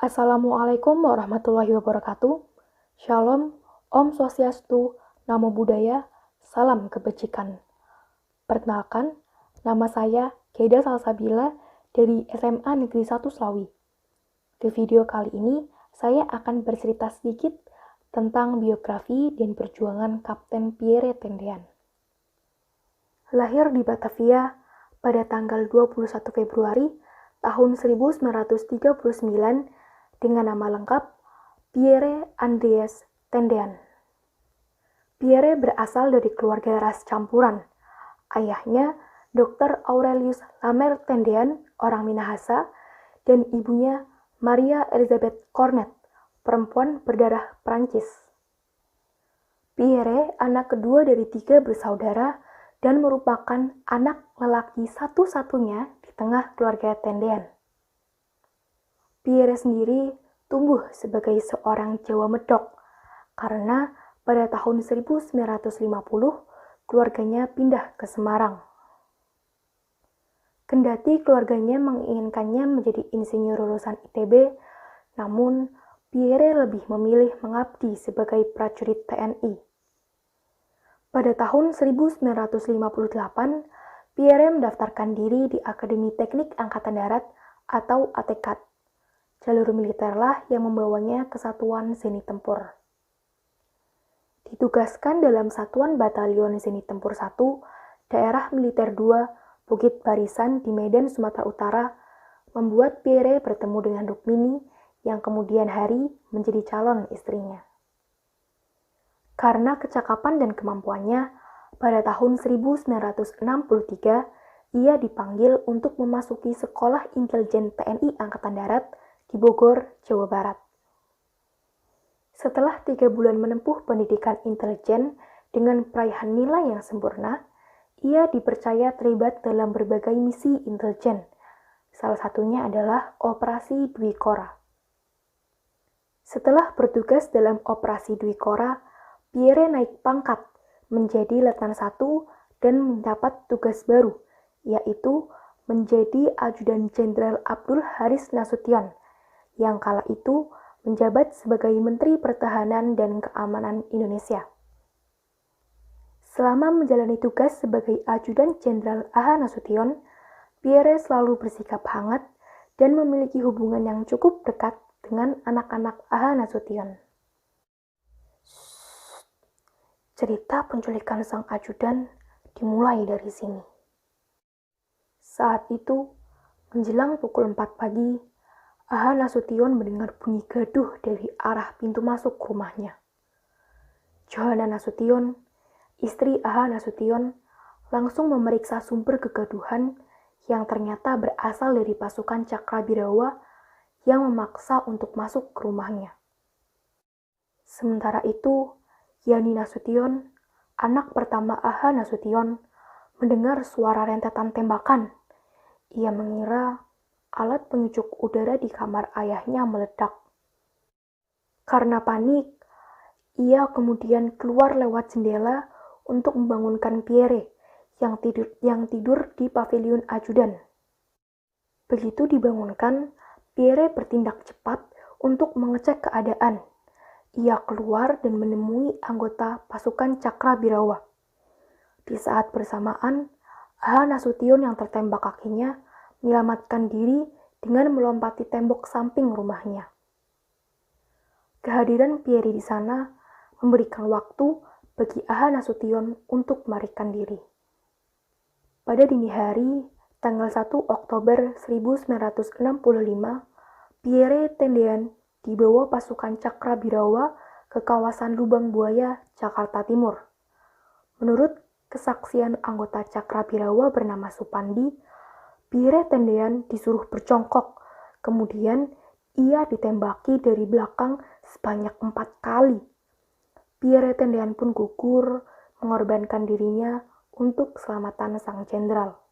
Assalamualaikum warahmatullahi wabarakatuh. Shalom, Om Swastiastu, Namo Buddhaya, Salam Kebajikan. Perkenalkan, nama saya Keda Salsabila dari SMA Negeri 1 Slawi. Di video kali ini, saya akan bercerita sedikit tentang biografi dan perjuangan Kapten Pierre Tendean. Lahir di Batavia pada tanggal 21 Februari tahun 1939 dengan nama lengkap Pierre Andreas Tendean. Pierre berasal dari keluarga ras campuran. Ayahnya Dr. Aurelius Lamer Tendean, orang Minahasa, dan ibunya Maria Elizabeth Cornet, perempuan berdarah Prancis. Pierre anak kedua dari 3 bersaudara dan merupakan anak lelaki satu-satunya di tengah keluarga Tendean. Pierre sendiri tumbuh sebagai seorang Jawa Medok karena pada tahun 1950 keluarganya pindah ke Semarang. Kendati keluarganya menginginkannya menjadi insinyur lulusan ITB, namun Pierre lebih memilih mengabdi sebagai prajurit TNI. Pada tahun 1958, Pierre mendaftarkan diri di Akademi Teknik Angkatan Darat atau ATKAD. Jalur militerlah yang membawanya ke Satuan Zeni Tempur. Ditugaskan dalam Satuan Batalion Zeni Tempur 1, Daerah Militer 2, Bukit Barisan di Medan, Sumatera Utara, membuat Pierre bertemu dengan Rukmini yang kemudian hari menjadi calon istrinya. Karena kecakapan dan kemampuannya, pada tahun 1963, ia dipanggil untuk memasuki Sekolah Intelijen TNI Angkatan Darat di Bogor, Jawa Barat. Setelah 3 bulan menempuh pendidikan intelijen dengan peraihan nilai yang sempurna, ia dipercaya terlibat dalam berbagai misi intelijen. Salah satunya adalah Operasi Dwi Kora. Setelah bertugas dalam Operasi Dwi Kora, Pierre naik pangkat menjadi Letnan 1 dan mendapat tugas baru, yaitu menjadi Ajudan Jenderal Abdul Haris Nasution, yang kala itu menjabat sebagai Menteri Pertahanan dan Keamanan Indonesia. Selama menjalani tugas sebagai Ajudan Jenderal A.H. Nasution, Pierre selalu bersikap hangat dan memiliki hubungan yang cukup dekat dengan anak-anak A.H. Nasution. Cerita penculikan sang ajudan dimulai dari sini. Saat itu, menjelang pukul 4 pagi, A.H. Nasution mendengar bunyi gaduh dari arah pintu masuk rumahnya. Johanna Nasution, istri A.H. Nasution, langsung memeriksa sumber kegaduhan yang ternyata berasal dari pasukan Cakrabirawa yang memaksa untuk masuk ke rumahnya. Sementara itu, Yani Nasution, anak pertama A.H. Nasution, mendengar suara rentetan tembakan. Ia mengira alat penyucuk udara di kamar ayahnya meledak. Karena panik, ia kemudian keluar lewat jendela untuk membangunkan Pierre yang tidur di pavilion ajudan. Begitu dibangunkan, Pierre bertindak cepat untuk mengecek keadaan. Ia keluar dan menemui anggota pasukan Cakrabirawa. Di saat bersamaan, A.H. Nasution yang tertembak kakinya menyelamatkan diri dengan melompati tembok samping rumahnya. Kehadiran Pierre di sana memberikan waktu bagi A.H. Nasution untuk melarikan diri. Pada dini hari, tanggal 1 Oktober 1965, Pierre Tendean dibawa pasukan Cakrabirawa ke kawasan Lubang Buaya, Jakarta Timur. Menurut kesaksian anggota Cakrabirawa bernama Supandi, Pierre Tendean disuruh berjongkok, kemudian ia ditembaki dari belakang sebanyak 4 kali. Pierre Tendean pun gugur, mengorbankan dirinya untuk keselamatan sang jenderal.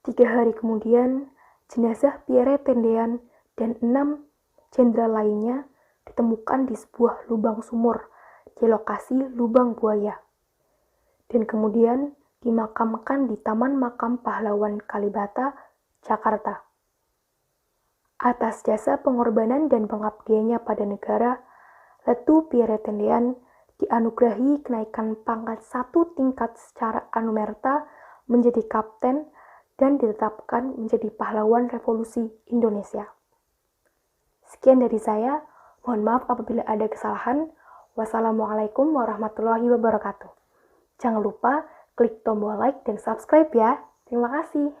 3 hari kemudian, jenazah Pierre Tendean dan 6 jenderal lainnya ditemukan di sebuah lubang sumur di lokasi Lubang Buaya, dan kemudian dimakamkan di Taman Makam Pahlawan Kalibata, Jakarta. Atas jasa pengorbanan dan pengabdiannya pada negara, Letu Pierre Tendean dianugerahi kenaikan pangkat 1 tingkat secara anumerta menjadi kapten dan ditetapkan menjadi pahlawan revolusi Indonesia. Sekian dari saya, mohon maaf apabila ada kesalahan. Wassalamualaikum warahmatullahi wabarakatuh. Jangan lupa klik tombol like dan subscribe ya. Terima kasih.